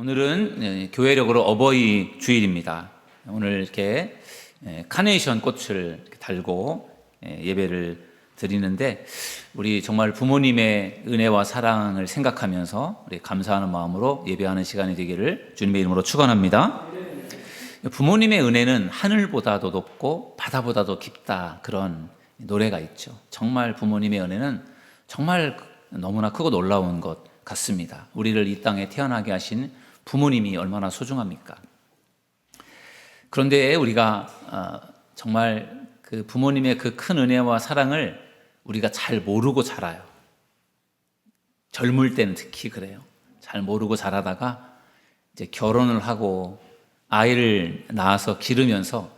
오늘은 교회력으로 어버이 주일입니다. 오늘 이렇게 카네이션 꽃을 달고 예배를 드리는데, 우리 정말 부모님의 은혜와 사랑을 생각하면서 우리 감사하는 마음으로 예배하는 시간이 되기를 주님의 이름으로 축원합니다. 부모님의 은혜는 하늘보다도 높고 바다보다도 깊다, 그런 노래가 있죠. 정말 부모님의 은혜는 정말 너무나 크고 놀라운 것 같습니다. 우리를 이 땅에 태어나게 하신 부모님이 얼마나 소중합니까? 그런데 우리가 정말 그 부모님의 그 큰 은혜와 사랑을 우리가 잘 모르고 자라요. 젊을 때는 특히 그래요. 잘 모르고 자라다가 이제 결혼을 하고 아이를 낳아서 기르면서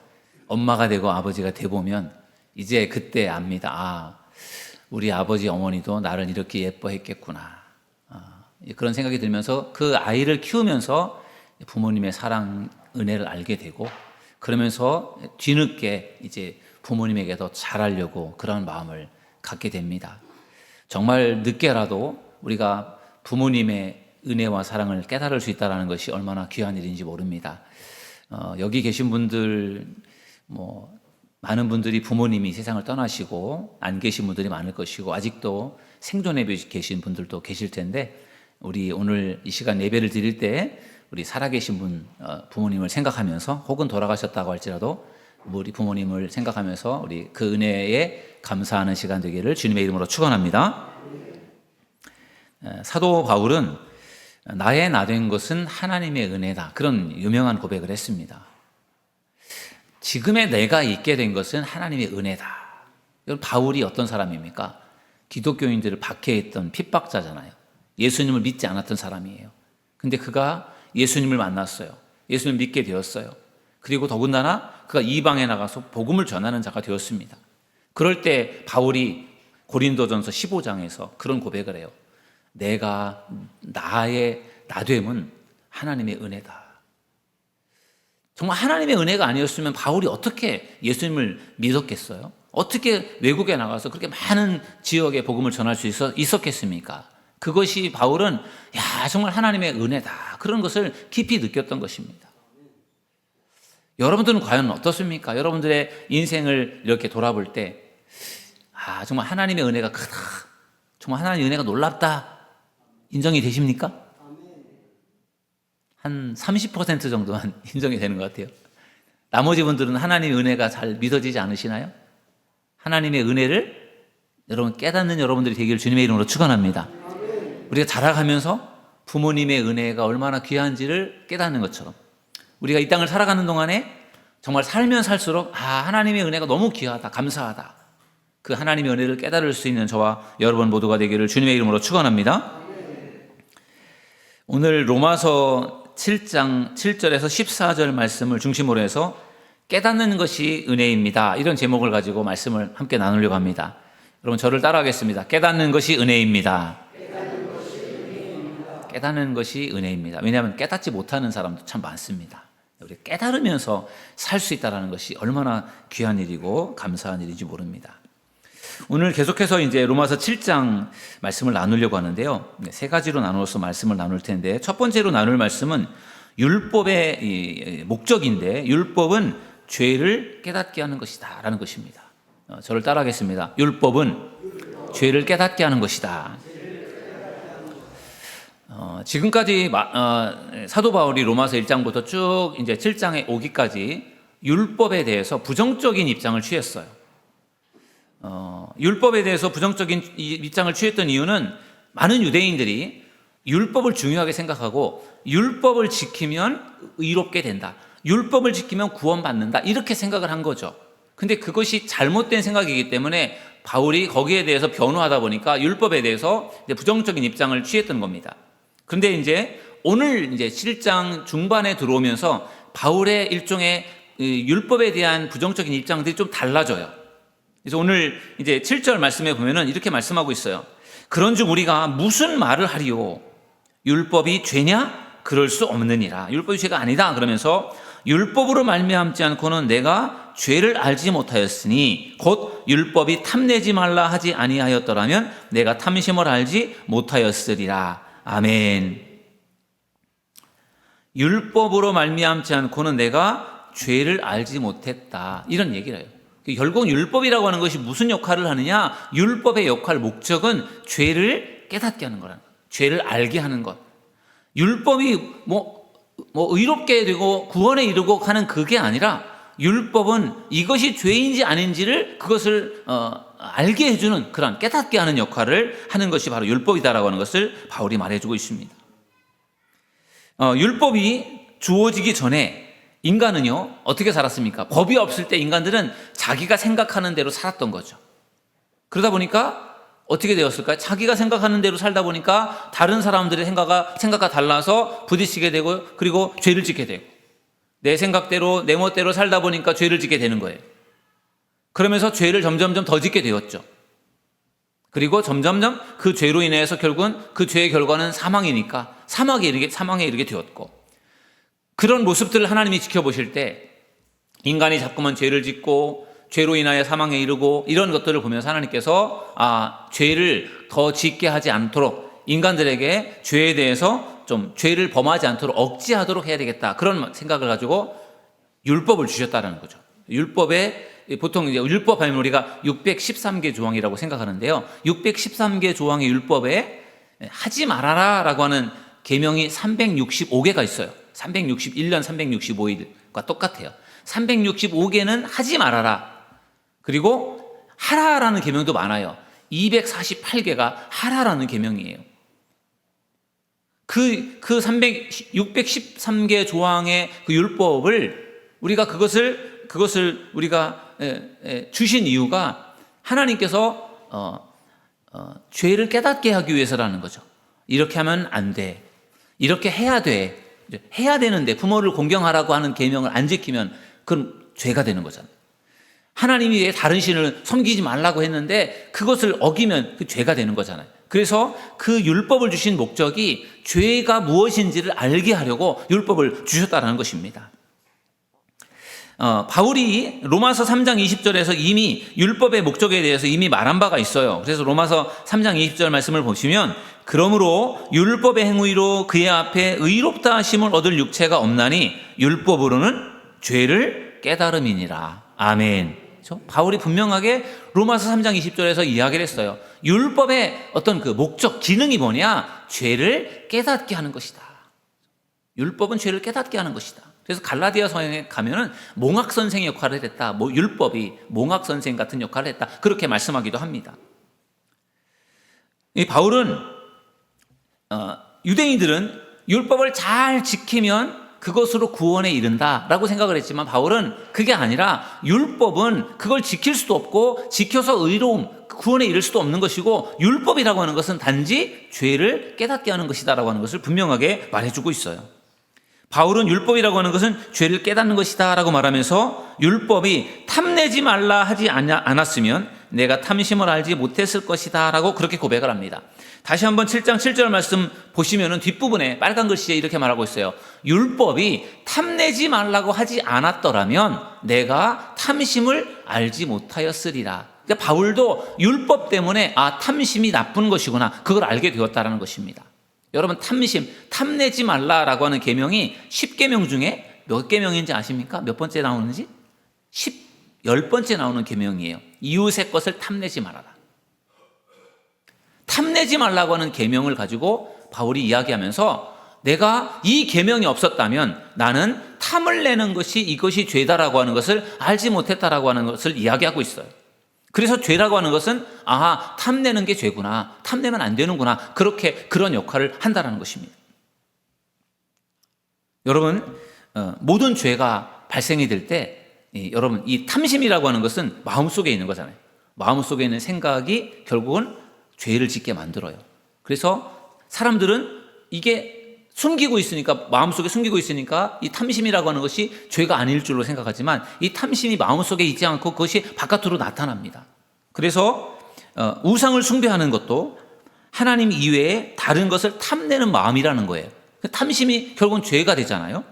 엄마가 되고 아버지가 돼 보면 이제 그때 압니다. 우리 아버지 어머니도 나를 이렇게 예뻐했겠구나. 그런 생각이 들면서 그 아이를 키우면서 부모님의 사랑, 은혜를 알게 되고, 그러면서 뒤늦게 이제 부모님에게 더 잘하려고 그런 마음을 갖게 됩니다. 정말 늦게라도 우리가 부모님의 은혜와 사랑을 깨달을 수 있다는 것이 얼마나 귀한 일인지 모릅니다. 여기 계신 분들, 많은 분들이 부모님이 세상을 떠나시고 안 계신 분들이 많을 것이고, 아직도 생존해 계신 분들도 계실 텐데, 우리 오늘 이 시간 예배를 드릴 때 우리 살아계신 분, 부모님을 생각하면서, 혹은 돌아가셨다고 할지라도 우리 부모님을 생각하면서 우리 그 은혜에 감사하는 시간 되기를 주님의 이름으로 축원합니다. 사도 바울은 나의 나 된 것은 하나님의 은혜다, 그런 유명한 고백을 했습니다. 지금의 내가 있게 된 것은 하나님의 은혜다. 바울이 어떤 사람입니까? 기독교인들을 박해했던 핍박자잖아요. 예수님을 믿지 않았던 사람이에요. 근데 그가 예수님을 만났어요. 예수님을 믿게 되었어요. 그리고 더군다나 그가 이방에 나가서 복음을 전하는 자가 되었습니다. 그럴 때 바울이 고린도전서 15장에서 그런 고백을 해요. 내가 나의 나됨은 하나님의 은혜다. 정말 하나님의 은혜가 아니었으면 바울이 어떻게 예수님을 믿었겠어요? 어떻게 외국에 나가서 그렇게 많은 지역에 복음을 전할 수 있었겠습니까? 그것이 바울은 정말 하나님의 은혜다, 그런 것을 깊이 느꼈던 것입니다. 여러분들은 과연 어떻습니까? 여러분들의 인생을 이렇게 돌아볼 때 정말 하나님의 은혜가 크다, 정말 하나님의 은혜가 놀랍다, 인정이 되십니까? 한 30% 정도만 인정이 되는 것 같아요. 나머지 분들은 하나님의 은혜가 잘 믿어지지 않으시나요? 하나님의 은혜를 여러분 깨닫는 여러분들이 되기를 주님의 이름으로 축원합니다. 우리가 자라가면서 부모님의 은혜가 얼마나 귀한지를 깨닫는 것처럼, 우리가 이 땅을 살아가는 동안에 정말 살면 살수록 하나님의 은혜가 너무 귀하다, 감사하다, 그 하나님의 은혜를 깨달을 수 있는 저와 여러분 모두가 되기를 주님의 이름으로 축원합니다. 오늘 로마서 7장 7절에서 14절 말씀을 중심으로 해서 깨닫는 것이 은혜입니다, 이런 제목을 가지고 말씀을 함께 나누려고 합니다. 여러분 저를 따라하겠습니다. 깨닫는 것이 은혜입니다. 깨닫는 것이 은혜입니다. 왜냐하면 깨닫지 못하는 사람도 참 많습니다. 우리가 깨달으면서 살 수 있다는 것이 얼마나 귀한 일이고 감사한 일인지 모릅니다. 오늘 계속해서 이제 로마서 7장 말씀을 나누려고 하는데요. 세 가지로 나누어서 말씀을 나눌 텐데, 첫 번째로 나눌 말씀은 율법의 목적인데, 율법은 죄를 깨닫게 하는 것이다 라는 것입니다. 저를 따라하겠습니다. 율법은 죄를 깨닫게 하는 것이다. 지금까지 사도 바울이 로마서 1장부터 쭉 이제 7장에 오기까지 율법에 대해서 부정적인 입장을 취했어요. 율법에 대해서 부정적인 입장을 취했던 이유는 많은 유대인들이 율법을 중요하게 생각하고, 율법을 지키면 의롭게 된다, 율법을 지키면 구원받는다, 이렇게 생각을 한 거죠. 근데 그것이 잘못된 생각이기 때문에 바울이 거기에 대해서 변호하다 보니까 율법에 대해서 이제 부정적인 입장을 취했던 겁니다. 그런데 이제 오늘 이제 7장 중반에 들어오면서 바울의 일종의 율법에 대한 부정적인 입장들이 좀 달라져요. 그래서 오늘 이제 7절 말씀에 보면은 이렇게 말씀하고 있어요. 그런즉 우리가 무슨 말을 하리요? 율법이 죄냐? 그럴 수 없느니라. 율법이 죄가 아니다 그러면서, 율법으로 말미암지 않고는 내가 죄를 알지 못하였으니 곧 율법이 탐내지 말라 하지 아니하였더라면 내가 탐심을 알지 못하였으리라. 아멘. 율법으로 말미암지 않고는 내가 죄를 알지 못했다. 이런 얘기를 해요. 결국 율법이라고 하는 것이 무슨 역할을 하느냐? 율법의 역할, 목적은 죄를 깨닫게 하는 거라는 거예요. 죄를 알게 하는 것. 율법이 의롭게 되고 구원에 이르고 하는 그게 아니라 율법은 이것이 죄인지 아닌지를 그것을 알게 해주는 그런 깨닫게 하는 역할을 하는 것이 바로 율법이다라고 하는 것을 바울이 말해주고 있습니다. 율법이 주어지기 전에 인간은요 어떻게 살았습니까? 법이 없을 때 인간들은 자기가 생각하는 대로 살았던 거죠. 그러다 보니까 어떻게 되었을까요? 자기가 생각하는 대로 살다 보니까 다른 사람들의 생각과 달라서 부딪히게 되고 그리고 죄를 짓게 되고 내 생각대로 내 멋대로 살다 보니까 죄를 짓게 되는 거예요. 그러면서 죄를 점점점 더 짓게 되었죠. 그리고 점점점 그 죄로 인해서 결국은 그 죄의 결과는 사망이니까 사망에 이르게 되었고, 그런 모습들을 하나님이 지켜보실 때 인간이 자꾸만 죄를 짓고 죄로 인하여 사망에 이르고 이런 것들을 보면서 하나님께서 죄를 더 짓게 하지 않도록 인간들에게 죄에 대해서 좀 죄를 범하지 않도록 억제하도록 해야 되겠다, 그런 생각을 가지고 율법을 주셨다는 거죠. 율법에 보통 이제 율법 하면 우리가 613개 조항이라고 생각하는데요. 613개 조항의 율법에 하지 말아라라고 하는 계명이 365개가 있어요. 361년 365일과 똑같아요. 365개는 하지 말아라. 그리고 하라라는 계명도 많아요. 248개가 하라라는 계명이에요. 그 613개 조항의 그 율법을 우리가 그것을 우리가 주신 이유가 하나님께서 죄를 깨닫게 하기 위해서라는 거죠. 이렇게 하면 안 돼. 이렇게 해야 돼. 해야 되는데 부모를 공경하라고 하는 계명을 안 지키면 그건 죄가 되는 거잖아요. 하나님이 왜 다른 신을 섬기지 말라고 했는데 그것을 어기면 그 죄가 되는 거잖아요. 그래서 그 율법을 주신 목적이 죄가 무엇인지를 알게 하려고 율법을 주셨다는 것입니다. 바울이 로마서 3장 20절에서 이미 율법의 목적에 대해서 이미 말한 바가 있어요. 그래서 로마서 3장 20절 말씀을 보시면, 그러므로 율법의 행위로 그의 앞에 의롭다 하심을 얻을 육체가 없나니 율법으로는 죄를 깨달음이니라. 아멘. 그렇죠? 바울이 분명하게 로마서 3장 20절에서 이야기를 했어요. 율법의 어떤 그 목적, 기능이 뭐냐? 죄를 깨닫게 하는 것이다. 율법은 죄를 깨닫게 하는 것이다. 그래서 갈라디아서에 가면은 몽학 선생의 역할을 했다. 율법이 몽학 선생 같은 역할을 했다. 그렇게 말씀하기도 합니다. 이 바울은 유대인들은 율법을 잘 지키면 그것으로 구원에 이른다라고 생각을 했지만, 바울은 그게 아니라 율법은 그걸 지킬 수도 없고 지켜서 의로움, 구원에 이를 수도 없는 것이고, 율법이라고 하는 것은 단지 죄를 깨닫게 하는 것이다라고 하는 것을 분명하게 말해주고 있어요. 바울은 율법이라고 하는 것은 죄를 깨닫는 것이다 라고 말하면서, 율법이 탐내지 말라 하지 않았으면 내가 탐심을 알지 못했을 것이다 라고 그렇게 고백을 합니다. 다시 한번 7장 7절 말씀 보시면 뒷부분에 빨간 글씨에 이렇게 말하고 있어요. 율법이 탐내지 말라고 하지 않았더라면 내가 탐심을 알지 못하였으리라. 그러니까 바울도 율법 때문에 탐심이 나쁜 것이구나, 그걸 알게 되었다는 것입니다. 여러분, 탐내지 말라라고 하는 계명이 10계명 중에 몇 계명인지 아십니까? 몇 번째 나오는지? 10번째 나오는 계명이에요. 이웃의 것을 탐내지 말아라. 탐내지 말라고 하는 계명을 가지고 바울이 이야기하면서, 내가 이 계명이 없었다면 나는 탐을 내는 것이 이것이 죄다라고 하는 것을 알지 못했다라고 하는 것을 이야기하고 있어요. 그래서 죄라고 하는 것은 탐내는 게 죄구나, 탐내면 안 되는구나, 그런 역할을 한다는 것입니다. 여러분, 모든 죄가 발생이 될 때 여러분, 이 탐심이라고 하는 것은 마음속에 있는 거잖아요. 마음속에 있는 생각이 결국은 죄를 짓게 만들어요. 그래서 사람들은 이게 숨기고 있으니까, 마음속에 숨기고 있으니까 이 탐심이라고 하는 것이 죄가 아닐 줄로 생각하지만, 이 탐심이 마음속에 있지 않고 그것이 바깥으로 나타납니다. 그래서 우상을 숭배하는 것도 하나님 이외에 다른 것을 탐내는 마음이라는 거예요. 탐심이 결국은 죄가 되잖아요.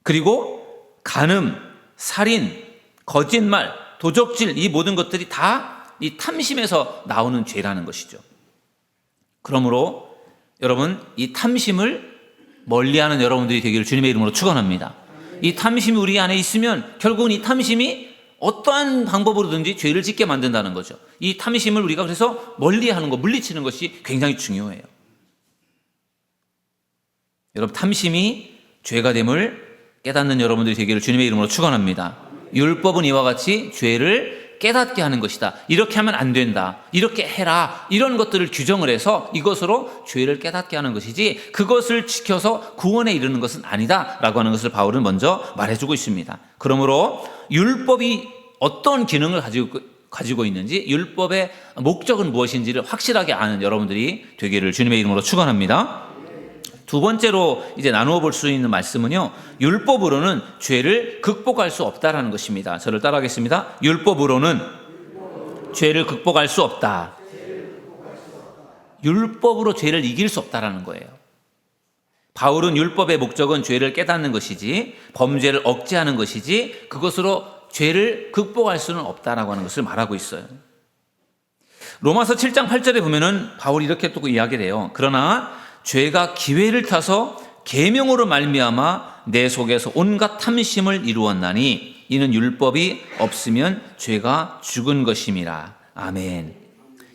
그리고 간음, 살인, 거짓말, 도적질, 이 모든 것들이 다 이 탐심에서 나오는 죄라는 것이죠. 그러므로 여러분, 이 탐심을 멀리하는 여러분들이 되기를 주님의 이름으로 축원합니다. 이 탐심이 우리 안에 있으면 결국은 이 탐심이 어떠한 방법으로든지 죄를 짓게 만든다는 거죠. 이 탐심을 우리가 그래서 멀리하는 것, 물리치는 것이 굉장히 중요해요. 여러분, 탐심이 죄가 됨을 깨닫는 여러분들이 되기를 주님의 이름으로 축원합니다. 율법은 이와 같이 죄를 깨닫게 하는 것이다. 이렇게 하면 안 된다. 이렇게 해라. 이런 것들을 규정을 해서 이것으로 죄를 깨닫게 하는 것이지 그것을 지켜서 구원에 이르는 것은 아니다 라고 하는 것을 바울은 먼저 말해주고 있습니다. 그러므로 율법이 어떤 기능을 가지고 있는지, 율법의 목적은 무엇인지를 확실하게 아는 여러분들이 되기를 주님의 이름으로 축원합니다. 두 번째로 이제 나누어 볼 수 있는 말씀은요, 율법으로는 죄를 극복할 수 없다라는 것입니다. 저를 따라하겠습니다. 율법으로는 죄를 극복할 수 없다. 율법으로 죄를 이길 수 없다라는 거예요. 바울은 율법의 목적은 죄를 깨닫는 것이지 범죄를 억제하는 것이지 그것으로 죄를 극복할 수는 없다라고 하는 것을 말하고 있어요. 로마서 7장 8절에 보면은 바울이 이렇게 또 이야기를 해요. 그러나 죄가 기회를 타서 계명으로 말미암아 내 속에서 온갖 탐심을 이루었나니 이는 율법이 없으면 죄가 죽은 것임이라. 아멘.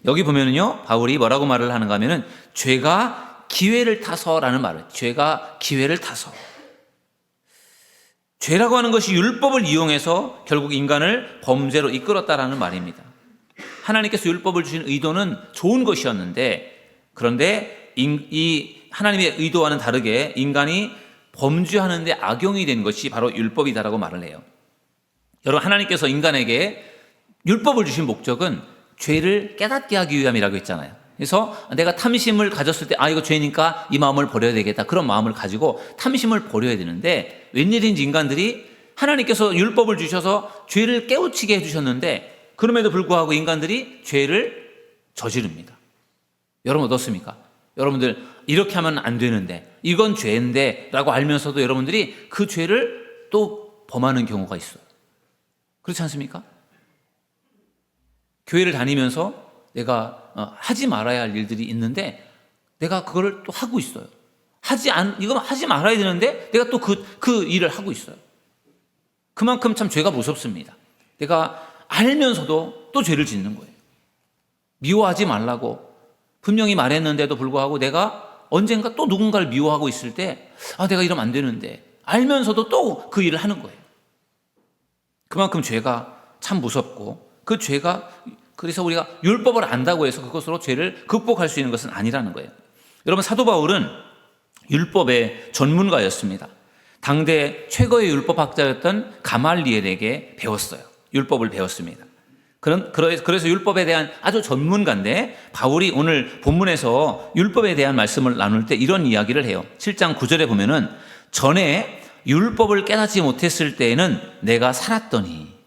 여기 보면은요, 바울이 뭐라고 말을 하는가 하면은 죄가 기회를 타서라는 말을, 죄가 기회를 타서. 죄라고 하는 것이 율법을 이용해서 결국 인간을 범죄로 이끌었다라는 말입니다. 하나님께서 율법을 주신 의도는 좋은 것이었는데, 그런데 이 하나님의 의도와는 다르게 인간이 범죄하는 데 악용이 된 것이 바로 율법이다라고 말을 해요. 여러분, 하나님께서 인간에게 율법을 주신 목적은 죄를 깨닫게 하기 위함이라고 했잖아요. 그래서 내가 탐심을 가졌을 때 이거 죄니까 이 마음을 버려야 되겠다, 그런 마음을 가지고 탐심을 버려야 되는데, 웬일인지 인간들이 하나님께서 율법을 주셔서 죄를 깨우치게 해주셨는데 그럼에도 불구하고 인간들이 죄를 저지릅니다. 여러분 어떻습니까? 여러분들 이렇게 하면 안 되는데, 이건 죄인데 라고 알면서도 여러분들이 그 죄를 또 범하는 경우가 있어요. 그렇지 않습니까? 교회를 다니면서 내가 하지 말아야 할 일들이 있는데 내가 그거를 또 하고 있어요. 이거 하지 말아야 되는데 내가 또 그 일을 하고 있어요. 그만큼 참 죄가 무섭습니다. 내가 알면서도 또 죄를 짓는 거예요. 미워하지 말라고 분명히 말했는데도 불구하고 내가 언젠가 또 누군가를 미워하고 있을 때 내가 이러면 안 되는데 알면서도 또 그 일을 하는 거예요. 그만큼 죄가 참 무섭고, 그 죄가, 그래서 우리가 율법을 안다고 해서 그것으로 죄를 극복할 수 있는 것은 아니라는 거예요. 여러분, 사도 바울은 율법의 전문가였습니다. 당대 최고의 율법학자였던 가말리엘에게 배웠어요. 율법을 배웠습니다. 그래서 율법에 대한 아주 전문가인데, 바울이 오늘 본문에서 율법에 대한 말씀을 나눌 때 이런 이야기를 해요. 7장 9절에 보면은 전에 율법을 깨닫지 못했을 때에는 내가 살았더니,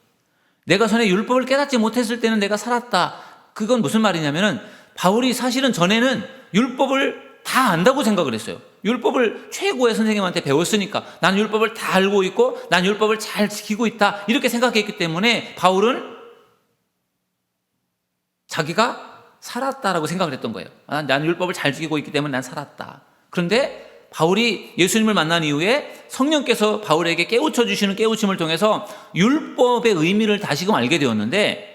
내가 전에 율법을 깨닫지 못했을 때는 내가 살았다. 그건 무슨 말이냐면은 바울이 사실은 전에는 율법을 다 안다고 생각을 했어요. 율법을 최고의 선생님한테 배웠으니까 난 율법을 다 알고 있고 난 율법을 잘 지키고 있다, 이렇게 생각했기 때문에 바울은 자기가 살았다라고 생각을 했던 거예요. 난 율법을 잘 지키고 있기 때문에 난 살았다. 그런데 바울이 예수님을 만난 이후에 성령께서 바울에게 깨우쳐 주시는 깨우침을 통해서 율법의 의미를 다시금 알게 되었는데,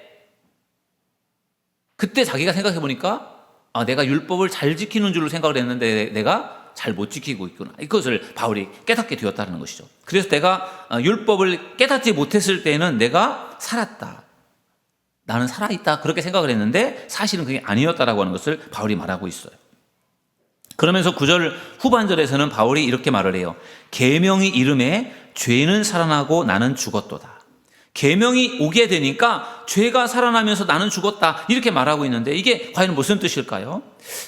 그때 자기가 생각해 보니까 내가 율법을 잘 지키는 줄로 생각을 했는데 내가 잘 못 지키고 있구나. 이것을 바울이 깨닫게 되었다는 것이죠. 그래서 내가 율법을 깨닫지 못했을 때는 내가 살았다, 나는 살아있다, 그렇게 생각을 했는데 사실은 그게 아니었다라고 하는 것을 바울이 말하고 있어요. 그러면서 9절 후반절에서는 바울이 이렇게 말을 해요. 계명이 이름에 죄는 살아나고 나는 죽었도다. 계명이 오게 되니까 죄가 살아나면서 나는 죽었다, 이렇게 말하고 있는데 이게 과연 무슨 뜻일까요?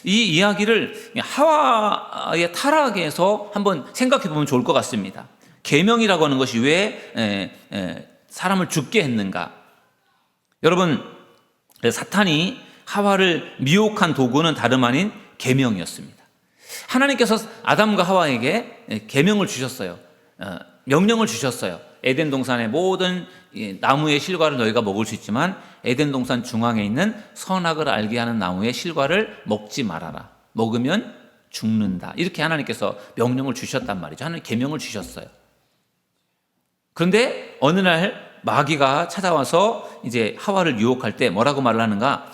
이 이야기를 하와의 타락에서 한번 생각해 보면 좋을 것 같습니다. 계명이라고 하는 것이 왜 사람을 죽게 했는가? 여러분, 사탄이 하와를 미혹한 도구는 다름 아닌 계명이었습니다. 하나님께서 아담과 하와에게 계명을 주셨어요. 명령을 주셨어요. 에덴 동산의 모든 나무의 실과를 너희가 먹을 수 있지만 에덴 동산 중앙에 있는 선악을 알게 하는 나무의 실과를 먹지 말아라. 먹으면 죽는다. 이렇게 하나님께서 명령을 주셨단 말이죠. 하나님 계명을 주셨어요. 그런데 어느 날 마귀가 찾아와서 이제 하와를 유혹할 때 뭐라고 말을 하는가?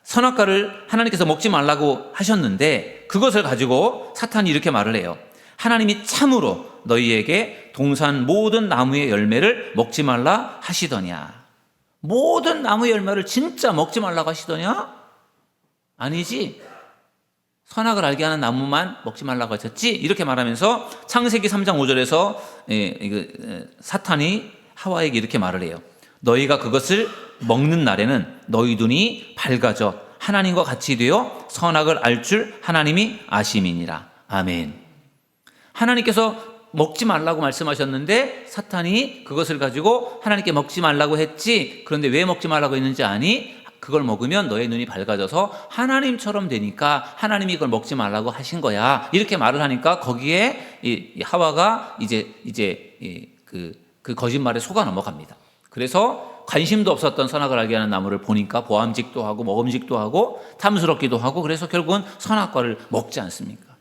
선악과를 하나님께서 먹지 말라고 하셨는데 그것을 가지고 사탄이 이렇게 말을 해요. 하나님이 참으로 너희에게 동산 모든 나무의 열매를 먹지 말라 하시더냐? 모든 나무의 열매를 진짜 먹지 말라고 하시더냐? 아니지. 선악을 알게 하는 나무만 먹지 말라고 하셨지? 이렇게 말하면서 창세기 3장 5절에서 사탄이 하와에게 이렇게 말을 해요. 너희가 그것을 먹는 날에는 너희 눈이 밝아져 하나님과 같이 되어 선악을 알 줄 하나님이 아심이니라. 아멘. 하나님께서 먹지 말라고 말씀하셨는데 사탄이 그것을 가지고 하나님께 먹지 말라고 했지. 그런데 왜 먹지 말라고 했는지 아니? 그걸 먹으면 너의 눈이 밝아져서 하나님처럼 되니까 하나님이 이걸 먹지 말라고 하신 거야. 이렇게 말을 하니까 거기에 이 하와가 이제 그 거짓말에 속아 넘어갑니다. 그래서 관심도 없었던 선악을 알게 하는 나무를 보니까 보암직도 하고 먹음직도 하고 탐스럽기도 하고 그래서 결국은 선악과를 먹지 않습니까?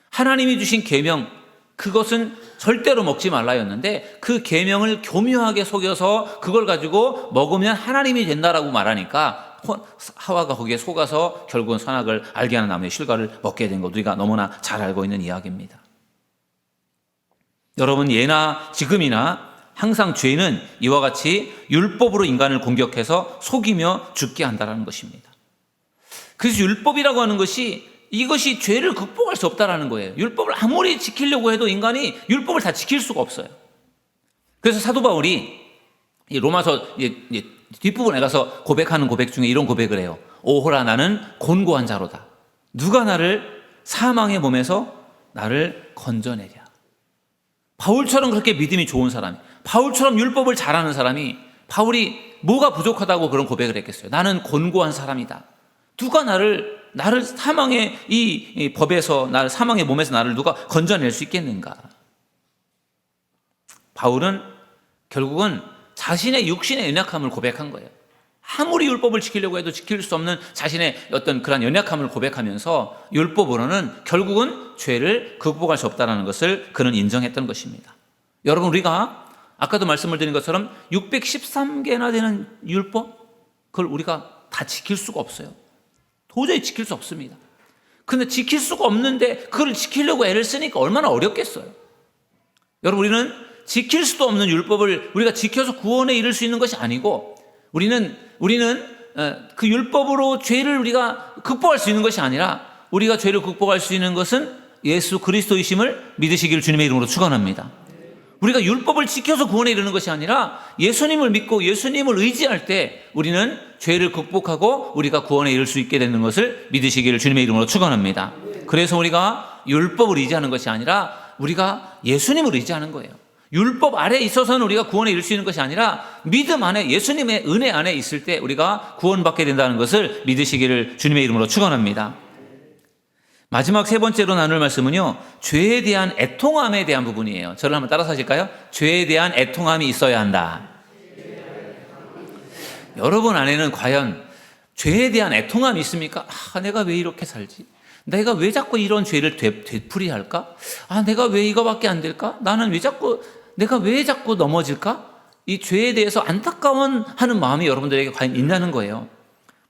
하나님이 주신 계명 그것은 절대로 먹지 말라였는데 그 계명을 교묘하게 속여서 그걸 가지고 먹으면 하나님이 된다라고 말하니까 하와가 거기에 속아서 결국은 선악을 알게 하는 나무의 실과를 먹게 된 것 우리가 너무나 잘 알고 있는 이야기입니다. 여러분 예나 지금이나 항상 죄는 이와 같이 율법으로 인간을 공격해서 속이며 죽게 한다는 것입니다. 그래서 율법이라고 하는 것이 이것이 죄를 극복할 수 없다는 거예요. 율법을 아무리 지키려고 해도 인간이 율법을 다 지킬 수가 없어요. 그래서 사도 바울이 로마서 뒷부분에 가서 고백하는 고백 중에 이런 고백을 해요. 오호라 나는 곤고한 자로다. 누가 나를 사망의 몸에서 나를 건져내랴. 바울처럼 그렇게 믿음이 좋은 사람이, 바울처럼 율법을 잘하는 사람이 바울이 뭐가 부족하다고 그런 고백을 했겠어요. 나는 곤고한 사람이다. 누가 나를 사망의 이 법에서 나를 사망의 몸에서 나를 누가 건져낼 수 있겠는가? 바울은 결국은 자신의 육신의 연약함을 고백한 거예요. 아무리 율법을 지키려고 해도 지킬 수 없는 자신의 어떤 그런 연약함을 고백하면서 율법으로는 결국은 죄를 극복할 수 없다는 것을 그는 인정했던 것입니다. 여러분 우리가 아까도 말씀을 드린 것처럼 613개나 되는 율법 그걸 우리가 다 지킬 수가 없어요. 도저히 지킬 수 없습니다. 근데 지킬 수가 없는데 그걸 지키려고 애를 쓰니까 얼마나 어렵겠어요. 여러분 우리는 지킬 수도 없는 율법을 우리가 지켜서 구원에 이를 수 있는 것이 아니고 우리는 그 율법으로 죄를 우리가 극복할 수 있는 것이 아니라 우리가 죄를 극복할 수 있는 것은 예수 그리스도이심을 믿으시기를 주님의 이름으로 축원합니다. 우리가 율법을 지켜서 구원에 이르는 것이 아니라 예수님을 믿고 예수님을 의지할 때 우리는 죄를 극복하고 우리가 구원에 이를 수 있게 되는 것을 믿으시기를 주님의 이름으로 축원합니다. 그래서 우리가 율법을 의지하는 것이 아니라 우리가 예수님을 의지하는 거예요. 율법 아래에 있어서는 우리가 구원에 이를 수 있는 것이 아니라 믿음 안에 예수님의 은혜 안에 있을 때 우리가 구원받게 된다는 것을 믿으시기를 주님의 이름으로 축원합니다. 마지막 세 번째로 나눌 말씀은요, 죄에 대한 애통함에 대한 부분이에요. 저를 한번 따라서 하실까요? 죄에 대한 애통함이 있어야 한다. 여러분 안에는 과연 죄에 대한 애통함이 있습니까? 내가 왜 이렇게 살지? 내가 왜 자꾸 이런 죄를 되풀이할까? 내가 왜 이거밖에 안 될까? 내가 왜 자꾸 넘어질까? 이 죄에 대해서 안타까워하는 마음이 여러분들에게 과연 있냐는 거예요.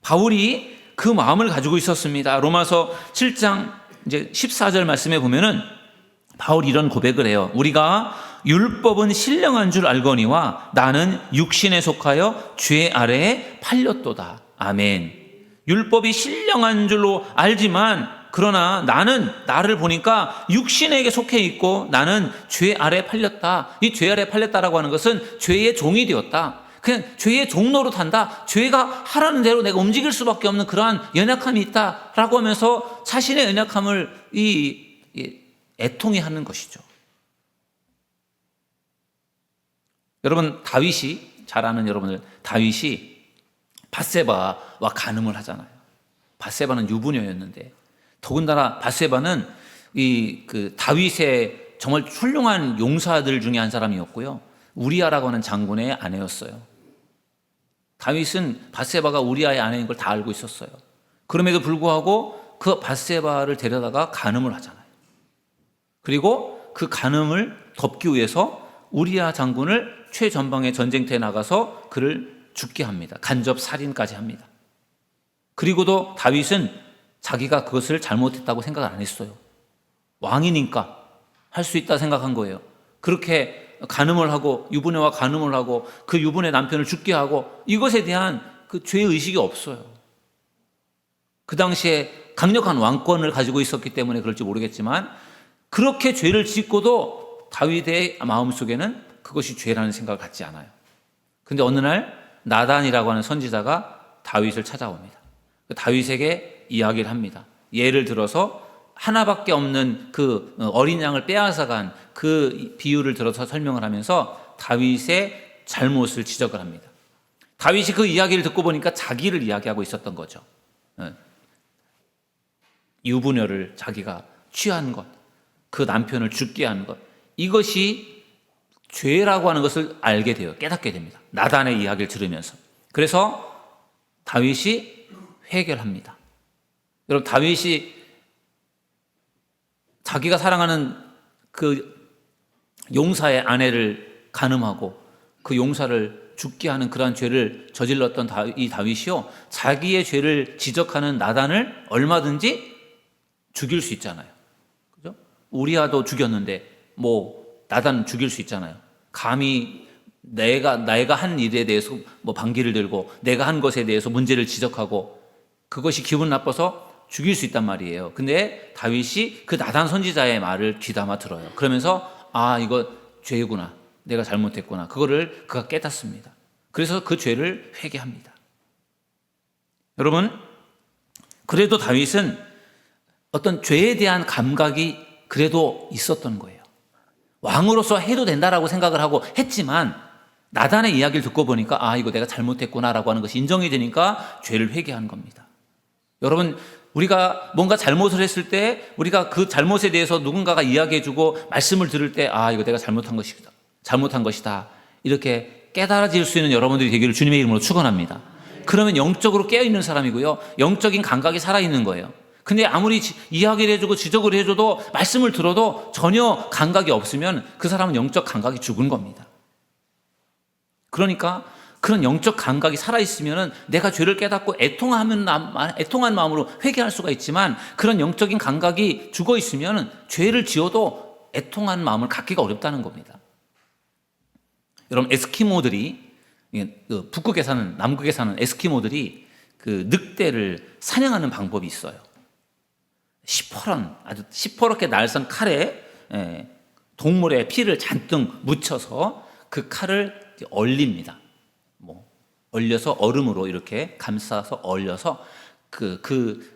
바울이 그 마음을 가지고 있었습니다. 로마서 7장 이제 14절 말씀에 보면은 바울이 이런 고백을 해요. 우리가 율법은 신령한 줄 알거니와 나는 육신에 속하여 죄 아래에 팔렸도다. 아멘. 율법이 신령한 줄로 알지만 그러나 나는 나를 보니까 육신에게 속해 있고 나는 죄 아래에 팔렸다. 이 죄 아래에 팔렸다라고 하는 것은 죄의 종이 되었다. 그냥 죄의 종로로 탄다. 죄가 하라는 대로 내가 움직일 수밖에 없는 그러한 연약함이 있다라고 하면서 자신의 연약함을 애통해 하는 것이죠. 여러분 다윗이 잘 아는 여러분들 다윗이 밧세바와 간음을 하잖아요. 밧세바는 유부녀였는데 더군다나 밧세바는 그 다윗의 정말 훌륭한 용사들 중에 한 사람이었고요. 우리아라고 하는 장군의 아내였어요. 다윗은 밧세바가 우리아의 아내인 걸 다 알고 있었어요. 그럼에도 불구하고 그 밧세바를 데려다가 간음을 하잖아요. 그리고 그 간음을 덮기 위해서 우리야 장군을 최전방의 전쟁터에 나가서 그를 죽게 합니다. 간접 살인까지 합니다. 그리고도 다윗은 자기가 그것을 잘못했다고 생각을 안 했어요. 왕이니까 할 수 있다 생각한 거예요. 그렇게 간음을 하고 유부녀와 간음을 하고 그 유부녀 남편을 죽게 하고 이것에 대한 그 죄의식이 없어요. 그 당시에 강력한 왕권을 가지고 있었기 때문에 그럴지 모르겠지만 그렇게 죄를 짓고도 다윗의 마음속에는 그것이 죄라는 생각을 갖지 않아요. 그런데 어느 날 나단이라고 하는 선지자가 다윗을 찾아옵니다. 다윗에게 이야기를 합니다. 예를 들어서 하나밖에 없는 그 어린 양을 빼앗아간 그 비유를 들어서 설명을 하면서 다윗의 잘못을 지적을 합니다. 다윗이 그 이야기를 듣고 보니까 자기를 이야기하고 있었던 거죠. 유부녀를 자기가 취한 것, 그 남편을 죽게 한 것, 이것이 죄라고 하는 것을 알게 돼요. 깨닫게 됩니다. 나단의 이야기를 들으면서. 그래서 다윗이 회개합니다. 여러분, 다윗이 자기가 사랑하는 그 용사의 아내를 간음하고 그 용사를 죽게 하는 그러한 죄를 저질렀던 이 다윗이요, 자기의 죄를 지적하는 나단을 얼마든지 죽일 수 있잖아요. 그죠? 우리아도 죽였는데 뭐 나단 죽일 수 있잖아요. 감히 내가 한 일에 대해서 뭐 반기를 들고 내가 한 것에 대해서 문제를 지적하고 그것이 기분 나빠서 죽일 수 있단 말이에요. 근데 다윗이 그 나단 선지자의 말을 귀담아 들어요. 그러면서 이거 죄구나, 내가 잘못했구나, 그거를 그가 깨닫습니다. 그래서 그 죄를 회개합니다. 여러분, 그래도 다윗은 어떤 죄에 대한 감각이 그래도 있었던 거예요. 왕으로서 해도 된다라고 생각을 하고 했지만 나단의 이야기를 듣고 보니까 이거 내가 잘못했구나라고 하는 것이 인정이 되니까 죄를 회개한 겁니다. 여러분, 우리가 뭔가 잘못을 했을 때 우리가 그 잘못에 대해서 누군가가 이야기해주고 말씀을 들을 때 이거 내가 잘못한 것이다 이렇게 깨달아질 수 있는 여러분들이 되기를 주님의 이름으로 축원합니다. 그러면 영적으로 깨어있는 사람이고요, 영적인 감각이 살아있는 거예요. 근데 아무리 이야기를 해주고 지적을 해줘도 말씀을 들어도 전혀 감각이 없으면 그 사람은 영적 감각이 죽은 겁니다. 그러니까 그런 영적 감각이 살아있으면 내가 죄를 깨닫고 애통한 마음으로 회개할 수가 있지만 그런 영적인 감각이 죽어있으면 죄를 지어도 애통한 마음을 갖기가 어렵다는 겁니다. 여러분, 에스키모들이 북극에 사는, 남극에 사는 에스키모들이 그 늑대를 사냥하는 방법이 있어요. 아주 시퍼렇게 날선 칼에 동물의 피를 잔뜩 묻혀서 그 칼을 얼립니다. 얼려서 얼음으로 이렇게 감싸서 얼려서 그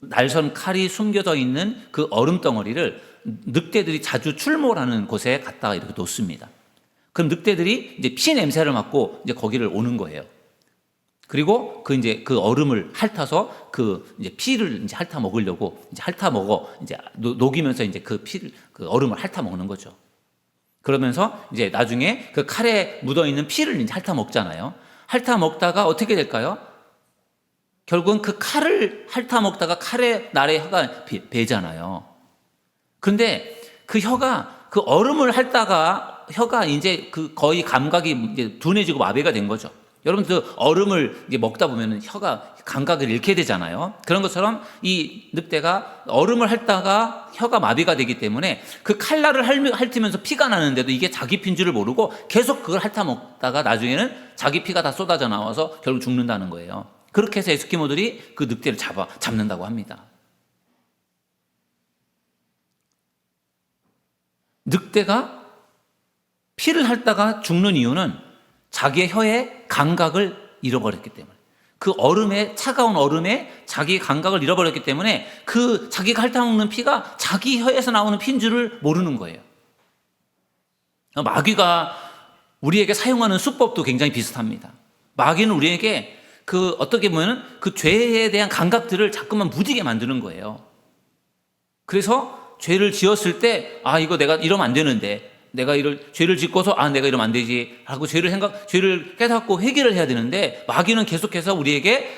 날선 칼이 숨겨져 있는 그 얼음 덩어리를 늑대들이 자주 출몰하는 곳에 갖다가 이렇게 놓습니다. 그럼 늑대들이 이제 피 냄새를 맡고 이제 거기를 오는 거예요. 그리고 그 얼음을 핥아서 그 이제 피를 이제 핥아 먹으려고 이제 녹이면서 이제 그 얼음을 핥아 먹는 거죠. 그러면서 이제 나중에 그 칼에 묻어 있는 피를 이제 핥아 먹잖아요. 핥아 먹다가 어떻게 될까요? 결국은 그 칼을 핥아 먹다가 칼에 날에 혀가 배잖아요. 그런데 그 혀가 그 얼음을 핥다가 혀가 이제 그 거의 감각이 이제 둔해지고 마비가 된 거죠. 여러분, 그 얼음을 이제 먹다 보면 혀가 감각을 잃게 되잖아요. 그런 것처럼 이 늑대가 얼음을 핥다가 혀가 마비가 되기 때문에 그 칼날을 핥으면서 피가 나는데도 이게 자기 피인 줄을 모르고 계속 그걸 핥아 먹다가 나중에는 자기 피가 다 쏟아져 나와서 결국 죽는다는 거예요. 그렇게 해서 에스키모들이 그 늑대를 잡는다고 합니다. 늑대가 피를 핥다가 죽는 이유는 자기의 혀의 감각을 잃어버렸기 때문에, 그 차가운 얼음에 자기의 감각을 잃어버렸기 때문에 그 자기가 핥아먹는 피가 자기 혀에서 나오는 피인 줄을 모르는 거예요. 마귀가 우리에게 사용하는 수법도 굉장히 비슷합니다. 마귀는 우리에게 어떻게 보면 그 죄에 대한 감각들을 자꾸만 무디게 만드는 거예요. 그래서 죄를 지었을 때 이거 내가 이러면 안 되는데, 내가 죄를 짓고서 내가 이러면 안 되지 하고 죄를 깨닫고 회개를 해야 되는데 마귀는 계속해서 우리에게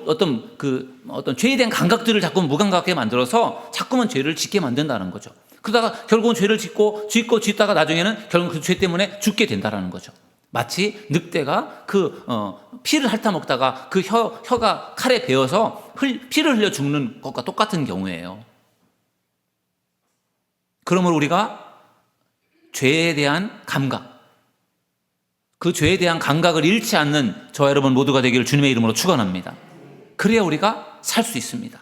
어떤 죄에 대한 감각들을 자꾸 무감각하게 만들어서 자꾸만 죄를 짓게 만든다는 거죠. 그러다가 결국은 죄를 짓다가 나중에는 결국 그 죄 때문에 죽게 된다는 거죠. 마치 늑대가 피를 핥아먹다가 그 혀가 칼에 베어서 피를 흘려 죽는 것과 똑같은 경우예요. 그러므로 우리가 죄에 대한 감각, 그 죄에 대한 감각을 잃지 않는 저와 여러분 모두가 되기를 주님의 이름으로 축원합니다. 그래야 우리가 살 수 있습니다.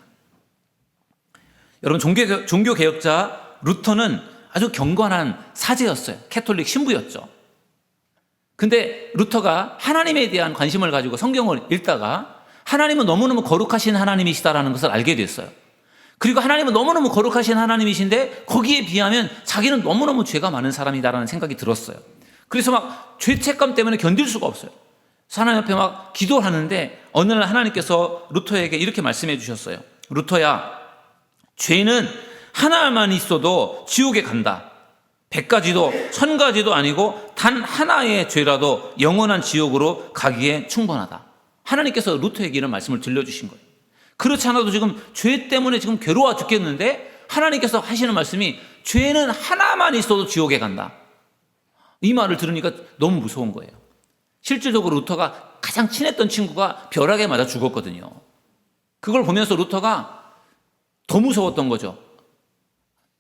여러분, 종교개혁자 루터는 아주 경건한 사제였어요. 캐톨릭 신부였죠. 근데 루터가 하나님에 대한 관심을 가지고 성경을 읽다가 하나님은 너무너무 거룩하신 하나님이시다라는 것을 알게 됐어요. 그리고 하나님은 너무너무 거룩하신 하나님이신데 거기에 비하면 자기는 너무너무 죄가 많은 사람이다라는 생각이 들었어요. 그래서 막 죄책감 때문에 견딜 수가 없어요. 하나님 앞에 막 기도를 하는데 어느 날 하나님께서 루터에게 이렇게 말씀해 주셨어요. 루터야, 죄는 하나만 있어도 지옥에 간다. 100가지도 1000가지도 아니고 단 하나의 죄라도 영원한 지옥으로 가기에 충분하다. 하나님께서 루터에게 이런 말씀을 들려주신 거예요. 그렇지 않아도 지금 죄 때문에 지금 괴로워 죽겠는데 하나님께서 하시는 말씀이 죄는 하나만 있어도 지옥에 간다. 이 말을 들으니까 너무 무서운 거예요. 실질적으로 루터가 가장 친했던 친구가 벼락에 맞아 죽었거든요. 그걸 보면서 루터가 더 무서웠던 거죠.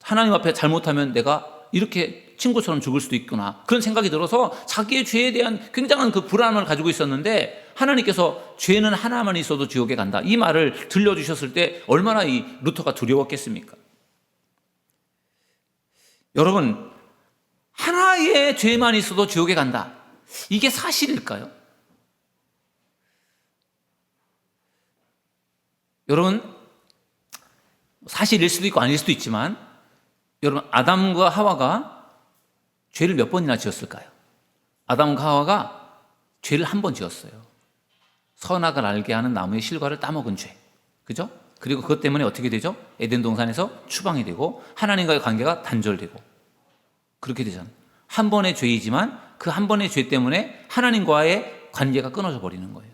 하나님 앞에 잘못하면 내가 이렇게 친구처럼 죽을 수도 있구나, 그런 생각이 들어서 자기의 죄에 대한 굉장한 그 불안을 가지고 있었는데 하나님께서 죄는 하나만 있어도 지옥에 간다, 이 말을 들려주셨을 때 얼마나 이 루터가 두려웠겠습니까? 여러분, 하나의 죄만 있어도 지옥에 간다, 이게 사실일까요? 여러분, 사실일 수도 있고 아닐 수도 있지만 여러분, 아담과 하와가 죄를 몇 번이나 지었을까요? 아담과 하와가 죄를 한 번 지었어요. 선악을 알게 하는 나무의 실과를 따먹은 죄. 그죠? 그리고 그것 때문에 어떻게 되죠? 에덴 동산에서 추방이 되고 하나님과의 관계가 단절되고 그렇게 되잖아요. 한 번의 죄이지만 그 한 번의 죄 때문에 하나님과의 관계가 끊어져 버리는 거예요.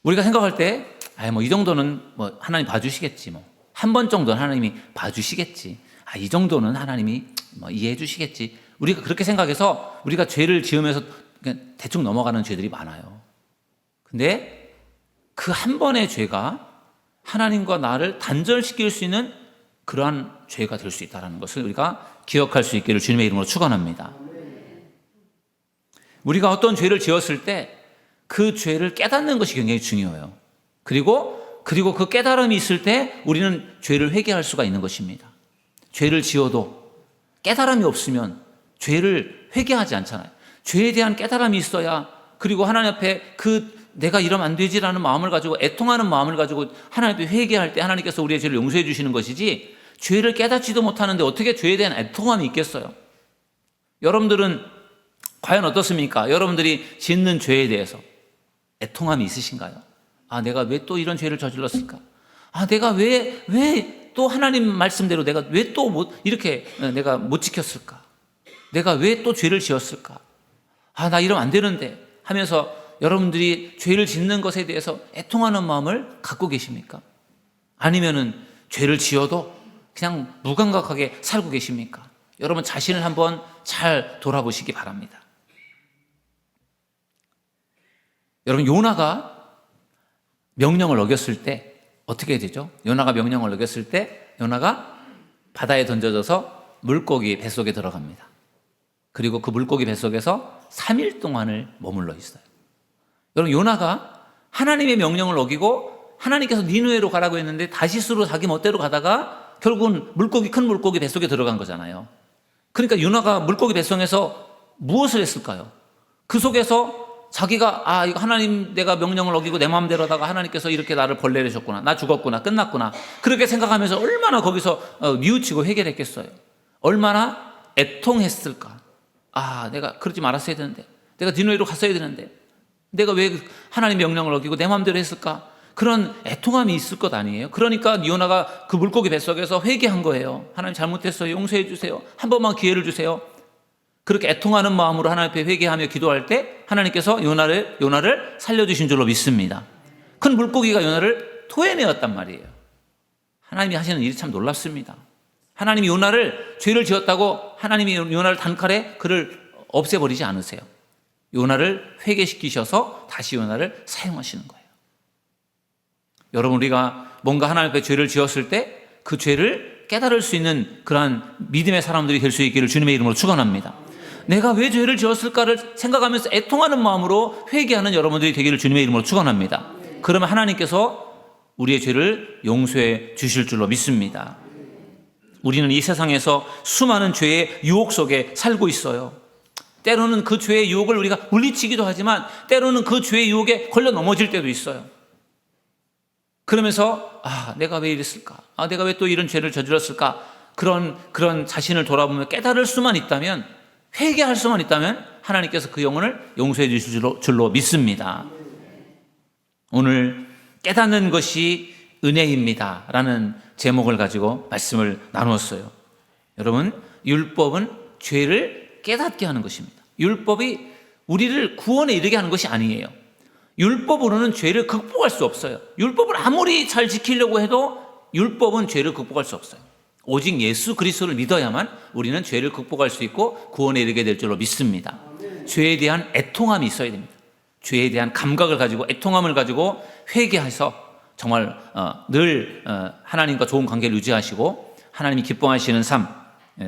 우리가 생각할 때 이 정도는 하나님 봐주시겠지, 한 번 정도는 하나님이 봐주시겠지, 이 정도는 하나님이 이해해 주시겠지, 우리가 그렇게 생각해서 우리가 죄를 지으면서 그냥 대충 넘어가는 죄들이 많아요. 근데 그 한 번의 죄가 하나님과 나를 단절시킬 수 있는 그러한 죄가 될 수 있다는 것을 우리가 기억할 수 있기를 주님의 이름으로 축원합니다. 우리가 어떤 죄를 지었을 때 그 죄를 깨닫는 것이 굉장히 중요해요. 그리고 그 깨달음이 있을 때 우리는 죄를 회개할 수가 있는 것입니다. 죄를 지어도 깨달음이 없으면 죄를 회개하지 않잖아요. 죄에 대한 깨달음이 있어야, 그리고 하나님 앞에 내가 이러면 안 되지라는 마음을 가지고, 애통하는 마음을 가지고 하나님 앞에 회개할 때 하나님께서 우리의 죄를 용서해 주시는 것이지, 죄를 깨닫지도 못하는데 어떻게 죄에 대한 애통함이 있겠어요? 여러분들은 과연 어떻습니까? 여러분들이 짓는 죄에 대해서 애통함이 있으신가요? 내가 왜 또 이런 죄를 저질렀을까? 내가 왜 또 하나님 말씀대로 내가 왜 또 이렇게 내가 못 지켰을까? 내가 왜 또 죄를 지었을까? 나 이러면 안 되는데 하면서 여러분들이 죄를 짓는 것에 대해서 애통하는 마음을 갖고 계십니까? 아니면은 죄를 지어도 그냥 무감각하게 살고 계십니까? 여러분 자신을 한번 잘 돌아보시기 바랍니다. 여러분, 요나가 명령을 어겼을 때 어떻게 되죠? 요나가 명령을 어겼을 때 요나가 바다에 던져져서 물고기 뱃속에 들어갑니다. 그리고 그 물고기 뱃속에서 3일 동안을 머물러 있어요. 여러분, 요나가 하나님의 명령을 어기고 하나님께서 니느웨로 가라고 했는데 다시스로 자기 멋대로 가다가 결국은 큰 물고기 뱃속에 들어간 거잖아요. 그러니까 요나가 물고기 뱃속에서 무엇을 했을까요? 그 속에서 자기가 이거 하나님 내가 명령을 어기고 내 마음대로 하다가 하나님께서 이렇게 나를 벌레를 줬구나, 나 죽었구나, 끝났구나, 그렇게 생각하면서 얼마나 거기서 뉘우치고 회개했겠어요. 얼마나 애통했을까. 내가 그러지 말았어야 되는데, 내가 니느웨로 갔어야 되는데, 내가 왜 하나님 명령을 어기고 내 마음대로 했을까. 그런 애통함이 있을 것 아니에요? 그러니까 요나가 그 물고기 뱃속에서 회개한 거예요. 하나님 잘못했어요, 용서해 주세요, 한 번만 기회를 주세요. 그렇게 애통하는 마음으로 하나님 앞에 회개하며 기도할 때 하나님께서 요나를 살려주신 줄로 믿습니다. 큰 물고기가 요나를 토해내었단 말이에요. 하나님이 하시는 일이 참 놀랍습니다. 하나님이 요나를 죄를 지었다고 하나님이 요나를 단칼에 그를 없애버리지 않으세요. 요나를 회개시키셔서 다시 요나를 사용하시는 거예요. 여러분, 우리가 뭔가 하나님 앞에 죄를 지었을 때 그 죄를 깨달을 수 있는 그러한 믿음의 사람들이 될 수 있기를 주님의 이름으로 축원합니다. 내가 왜 죄를 지었을까를 생각하면서 애통하는 마음으로 회개하는 여러분들이 되기를 주님의 이름으로 축원합니다. 그러면 하나님께서 우리의 죄를 용서해 주실 줄로 믿습니다. 우리는 이 세상에서 수많은 죄의 유혹 속에 살고 있어요. 때로는 그 죄의 유혹을 우리가 물리치기도 하지만 때로는 그 죄의 유혹에 걸려 넘어질 때도 있어요. 그러면서 내가 왜 이랬을까? 내가 왜 또 이런 죄를 저질렀을까? 그런 자신을 돌아보며 깨달을 수만 있다면, 회개할 수만 있다면 하나님께서 그 영혼을 용서해 주실 줄로 믿습니다. 오늘 깨닫는 것이 은혜입니다 라는 제목을 가지고 말씀을 나누었어요. 여러분, 율법은 죄를 깨닫게 하는 것입니다. 율법이 우리를 구원에 이르게 하는 것이 아니에요. 율법으로는 죄를 극복할 수 없어요. 율법을 아무리 잘 지키려고 해도 율법은 죄를 극복할 수 없어요. 오직 예수 그리스도를 믿어야만 우리는 죄를 극복할 수 있고 구원에 이르게 될 줄로 믿습니다. 죄에 대한 애통함이 있어야 됩니다. 죄에 대한 감각을 가지고 애통함을 가지고 회개해서 정말 늘 하나님과 좋은 관계를 유지하시고 하나님이 기뻐하시는 삶,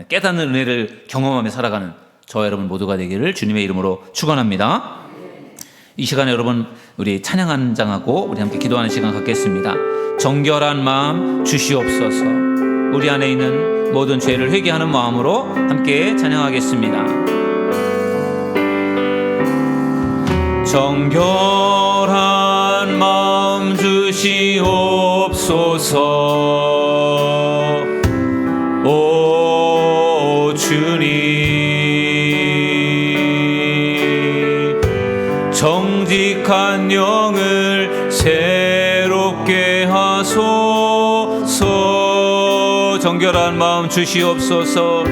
깨닫는 은혜를 경험하며 살아가는 저와 여러분 모두가 되기를 주님의 이름으로 축원합니다. 이 시간에 여러분 우리 찬양 한 장하고 우리 함께 기도하는 시간 갖겠습니다. 정결한 마음 주시옵소서. 우리 안에 있는 모든 죄를 회개하는 마음으로 함께 찬양하겠습니다. 정결한 마음 주시옵소서. 오 주님, 정직한 영을 새롭게 하소서. 정결한 마음 주시옵소서.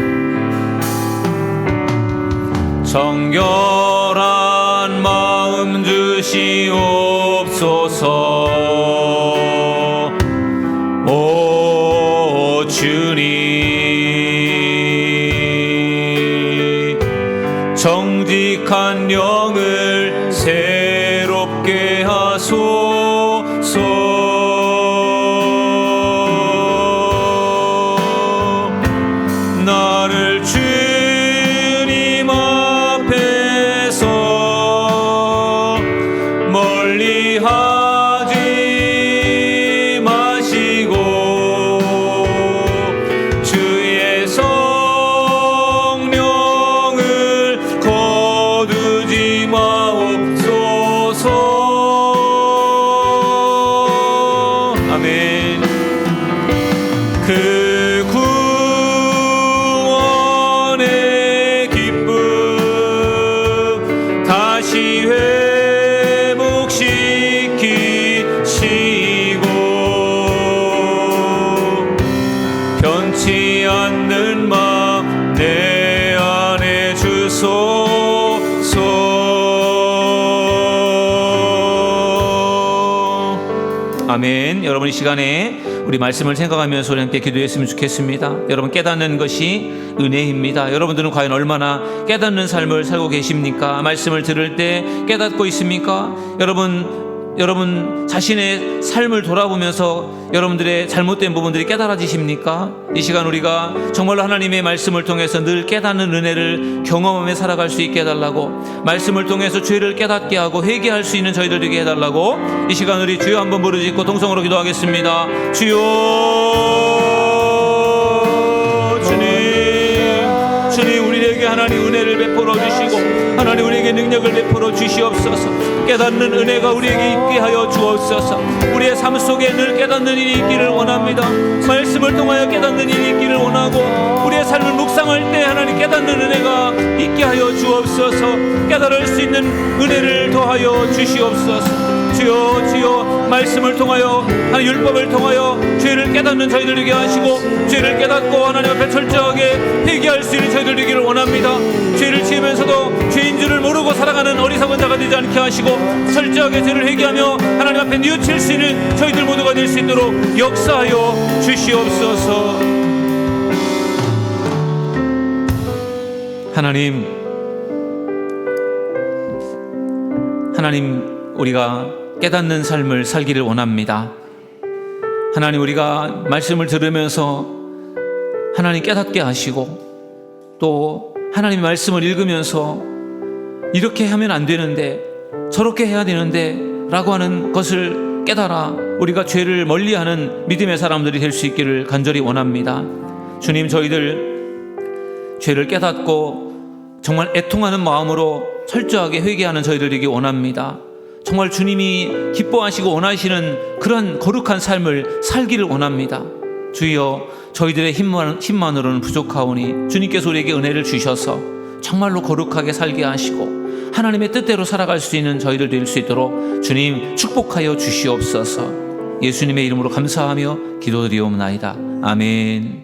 정결한 마음 주시옵소서. 오 주님, 정직한 영을 새롭게 하소서. 나를 주님 앞에서 멀리 하지 마시고 주의 성령을 거두지 마옵소서. 아멘. 그 구원의 기쁨 다시 회복시키시고 변치 않는 마음 내 안에 주소서. 아멘. 여러분 이 시간에 우리 말씀을 생각하면서 우리 함께 기도했으면 좋겠습니다. 여러분, 깨닫는 것이 은혜입니다. 여러분들은 과연 얼마나 깨닫는 삶을 살고 계십니까? 말씀을 들을 때 깨닫고 있습니까? 여러분 자신의 삶을 돌아보면서 여러분들의 잘못된 부분들이 깨달아지십니까? 이 시간 우리가 정말로 하나님의 말씀을 통해서 늘 깨닫는 은혜를 경험하며 살아갈 수 있게 해달라고, 말씀을 통해서 죄를 깨닫게 하고 회개할 수 있는 저희들 되게 해달라고 이 시간 우리 주여 한번 부르짖고 동성으로 기도하겠습니다. 주여, 주님 우리에게 하나님 은혜를 베풀어 주시고 하나님 우리에게 능력을 베풀어 주시옵소서. 깨닫는 은혜가 우리에게 있게 하여 주옵소서. 우리의 삶 속에 늘 깨닫는 일이 있기를 원합니다. 말씀을 통하여 깨닫는 일이 있기를 원하고 우리의 삶을 묵상할 때 하나님 깨닫는 은혜가 있게 하여 주옵소서. 깨달을 수 있는 은혜를 더하여 주시옵소서. 주여 말씀을 통하여 하나님 율법을 통하여 죄를 깨닫는 저희들 되게 하시고 죄를 깨닫고 깨닫고 하나님 앞에 철저하게 회개할 수 있는 저희들 되기를 원합니다. 죄를 지으면서도 죄인 줄을 모르고 살아가는 어리석은 자가 되지 않게 하시고 철저하게 죄를 회개하며 하나님 앞에 뉘우칠 수 있는 저희들 모두가 될 수 있도록 역사하여 주시옵소서. 하나님, 우리가 깨닫는 삶을 살기를 원합니다. 하나님, 우리가 말씀을 들으면서 하나님 깨닫게 하시고, 또 하나님 말씀을 읽으면서 이렇게 하면 안 되는데 저렇게 해야 되는데 라고 하는 것을 깨달아 우리가 죄를 멀리하는 믿음의 사람들이 될 수 있기를 간절히 원합니다. 주님, 저희들 죄를 깨닫고 정말 애통하는 마음으로 철저하게 회개하는 저희들 되기 원합니다. 정말 주님이 기뻐하시고 원하시는 그런 거룩한 삶을 살기를 원합니다. 주여, 저희들의 힘만으로는 부족하오니 주님께서 우리에게 은혜를 주셔서 정말로 거룩하게 살게 하시고 하나님의 뜻대로 살아갈 수 있는 저희들 될 수 있도록 주님 축복하여 주시옵소서. 예수님의 이름으로 감사하며 기도드리옵나이다. 아멘.